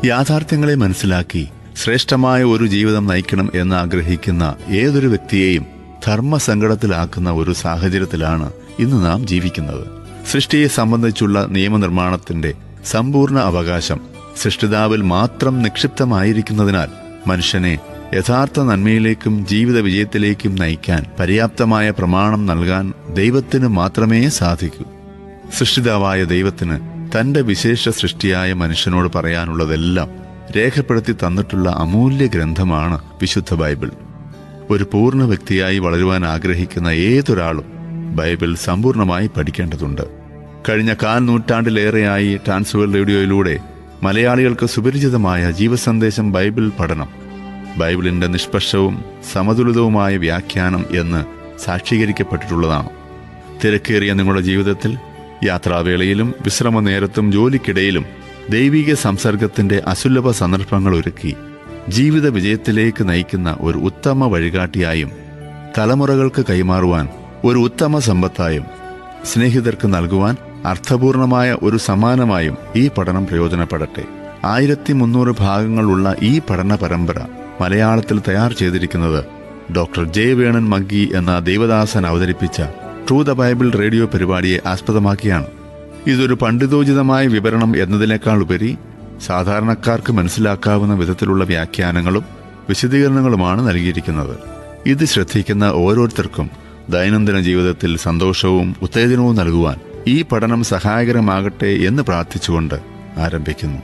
യാഥാർത്ഥ്യങ്ങളെ മനസ്സിലാക്കി ശ്രേഷ്ഠമായ ഒരു ജീവിതം നയിക്കണം എന്ന് ആഗ്രഹിക്കുന്ന ഏതൊരു വ്യക്തിയെയും ധർമ്മസങ്കടത്തിലാക്കുന്ന ഒരു സാഹചര്യത്തിലാണ് ഇന്ന് നാം ജീവിക്കുന്നത്. സൃഷ്ടിയെ സംബന്ധിച്ചുള്ള നിയമനിർമ്മാണത്തിന്റെ സമ്പൂർണ്ണ അവകാശം സൃഷ്ടിതാവിൽ മാത്രം നിക്ഷിപ്തമായിരിക്കുന്നതിനാൽ മനുഷ്യനെ യഥാർത്ഥ നന്മയിലേക്കും ജീവിത വിജയത്തിലേക്കും നയിക്കാൻ പര്യാപ്തമായ പ്രമാണം നൽകാൻ ദൈവത്തിന് മാത്രമേ സാധിക്കൂ. സൃഷ്ടിതാവായ ദൈവത്തിന് തന്റെ വിശേഷ സൃഷ്ടിയായ മനുഷ്യനോട് പറയാനുള്ളതെല്ലാം രേഖപ്പെടുത്തി തന്നിട്ടുള്ള അമൂല്യ ഗ്രന്ഥമാണ് വിശുദ്ധ ബൈബിൾ. ഒരു പൂർണ്ണ വ്യക്തിയായി വളരുവാൻ ആഗ്രഹിക്കുന്ന ഏതൊരാളും ബൈബിൾ സമ്പൂർണ്ണമായി പഠിക്കേണ്ടതുണ്ട്. കഴിഞ്ഞ 4 നൂറ്റാണ്ടിലേറെയായി ട്രാൻസ്വേൾഡ് റേഡിയോയിലൂടെ മലയാളികൾക്ക് സുപരിചിതമായ ജീവസന്ദേശം ബൈബിൾ പഠനം, ബൈബിളിന്റെ നിഷ്പക്ഷവും സമതുലിതവുമായ വ്യാഖ്യാനം എന്ന് സാക്ഷീകരിക്കപ്പെട്ടിട്ടുള്ളതാണ്. തിരക്കേറിയ നിങ്ങളുടെ ജീവിതത്തിൽ യാത്രാവേളയിലും വിശ്രമനേരത്തും ജോലിക്കിടയിലും ദൈവിക സംസർഗത്തിന്റെ അസുലഭ സന്ദർഭങ്ങൾ ഒരുക്കി ജീവിത വിജയത്തിലേക്ക് നയിക്കുന്ന ഒരു ഉത്തമ വഴികാട്ടിയായും തലമുറകൾക്ക് കൈമാറുവാൻ ഒരു ഉത്തമ സമ്പത്തായും സ്നേഹിതർക്ക് നൽകുവാൻ അർത്ഥപൂർണമായ ഒരു സമ്മാനമായും ഈ പഠനം പ്രയോജനപ്പെടട്ടെ. 1300 ഭാഗങ്ങളുള്ള ഈ പഠന പരമ്പര മലയാളത്തിൽ തയ്യാർ ചെയ്തിരിക്കുന്നത് ഡോക്ടർ ജെ വേണൻ മഗ്ഗി എന്ന ദൈവദാസൻ അവതരിപ്പിച്ച ട്രൂ ദ ബൈബിൾ റേഡിയോ പരിപാടിയെ ആസ്പദമാക്കിയാണ്. ഇതൊരു പണ്ഡിതോചിതമായ വിവരണം എന്നതിനേക്കാൾ ഉപരി സാധാരണക്കാർക്ക് മനസ്സിലാക്കാവുന്ന വിധത്തിലുള്ള വ്യാഖ്യാനങ്ങളും വിശദീകരണങ്ങളുമാണ് നൽകിയിരിക്കുന്നത്. ഇത് ശ്രദ്ധിക്കുന്ന ഓരോരുത്തർക്കും ദൈനംദിന ജീവിതത്തിൽ സന്തോഷവും ഉത്തേജനവും നൽകുവാൻ ഈ പഠനം സഹായകരമാകട്ടെ എന്ന് പ്രാർത്ഥിച്ചുകൊണ്ട് ആരംഭിക്കുന്നു.